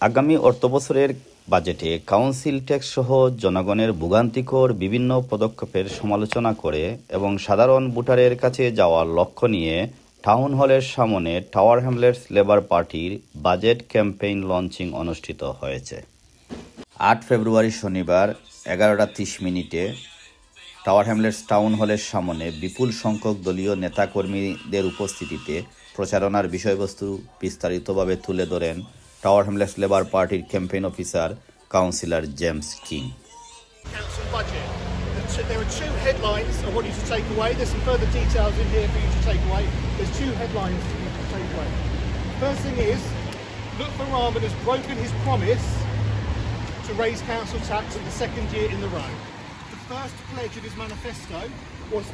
আগামী অর্থবছরের বাজেটে কাউন্সিল ট্যাক্স সহ জনগণের ভোগান্তিকর বিভিন্ন পদক্ষেপের সমালোচনা করে এবং সাধারণ ভোটারের কাছে যাওয়ার লক্ষ্য নিয়ে টাউন হলের সামনে টাওয়ার হ্যামলেটস লেবার পার্টির বাজেট ক্যাম্পেইন লঞ্চিং অনুষ্ঠিত হয়েছে। ৮ ফেব্রুয়ারি শনিবার ১১টা ৩০ টাওয়ার হ্যামলেটস টাউন হলের সামনে বিপুল সংখ্যক দলীয় নেতাকর্মীদের উপস্থিতিতে প্রচারণার বিষয়বস্তু বিস্তারিতভাবে তুলে ধরেন টাওয়ার হ্যামলেটস লেবার পার্টির campaign officer councillor James king. There are two headlines I want you to take away. There's some further details in here for you to take away. There's two headlines for you to take away. First thing is, Lutfi Rahman has broken his promise to raise council tax for the second year in the row. The first pledge of his manifesto was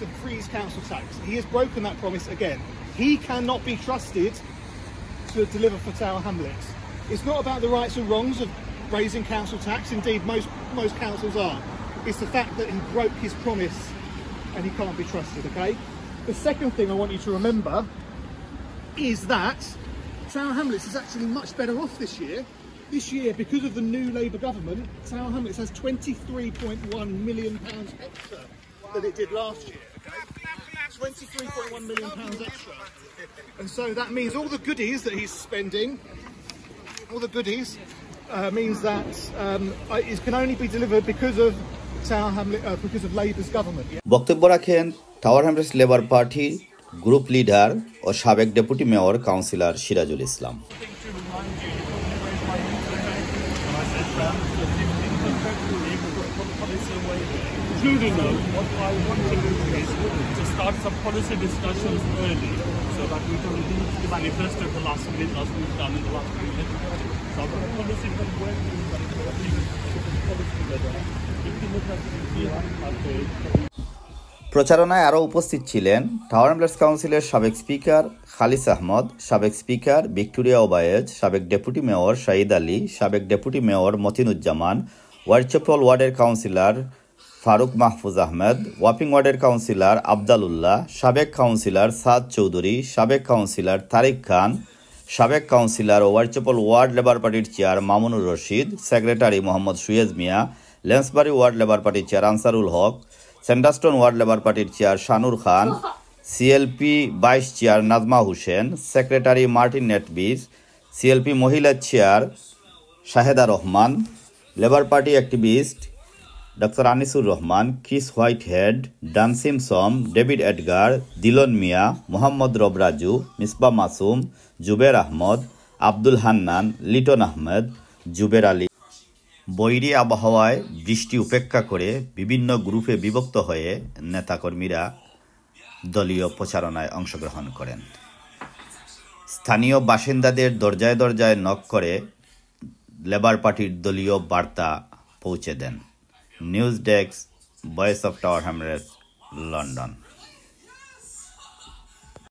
to freeze council tax. He has broken that promise again. He cannot be trusted to deliver for Tower Hamlets. It's not about the rights or wrongs of raising council tax. Indeed, most councils are. It's the fact that he broke his promise and he can't be trusted, okay? The second thing I want you to remember is that Tower Hamlets is actually much better off this year. This year, because of the new Labour government, Tower Hamlets has £23.1 million extra than it did last year, okay? £23.1 million extra. And so that means all the goodies that he's spending, all the goodies, means that it can only be delivered because of Labour's government. বক্তব্য রাখেন tower Hamlets labour পার্টির group leader ও সাবেক deputy mayor councillor Sirajul Islam. Including what I want to do is to start some policy discussions early so that we can reach the manifesto at the last minute as we've done in the last minute. So the policy can work in the policy together. প্রচারণায় আরও উপস্থিত ছিলেন tower Hamlets কাউন্সিলের সাবেক speaker খালিস Ahmad, সাবেক speaker Victoria Obaid, সাবেক deputy mayor Shahid Ali, সাবেক deputy mayor Matinuzzaman, Whitechapel ওয়ার্ডের কাউন্সিলর ফারুক মাহফুজ আহমেদ, ওয়াপিং ওয়ার্ডের কাউন্সিলর আবদালুল্লাহ, সাবেক কাউন্সিলর সাদ চৌধুরী, সাবেক কাউন্সিলর তারিক খান, সাবেক কাউন্সিলর ও হোয়াইটচ্যাপেল ওয়ার্ড লেবার পার্টির chair Mamunur Rashid, secretary Mohammad Suyez Miah, Lansbury ward Labour পার্টির চেয়ার আনসারুল হক, স্যান্ডারস্টোন ওয়ার্ড লেবার পার্টির chair Shanur Khan, CLP 22 chair Nazma Hossain, secretary Martin নেটবিস, সিএলপি মহিলা chair Shaheda Rahman, Labour party activist doctor Anisur Rahman, Chris Whitehead, ডান সিমসম, ডেভিড এডগার, দিলন মিয়া, মোহাম্মদ রবরাজু, মিসবা মাসুম, জুবের আহমদ, আব্দুল হান্নান, লিটন আহমেদ, জুবের আলী। বৈরী আবহাওয়ায় বৃষ্টি উপেক্ষা করে বিভিন্ন গ্রুপে বিভক্ত হয়ে নেতাকর্মীরা দলীয় প্রচারণায় অংশগ্রহণ করেন। স্থানীয় বাসিন্দাদের দরজায় দরজায় নক করে লেবার পার্টির দলীয় বার্তা পৌঁছে দেন। News desk, Voice of Tower Hamlets, London.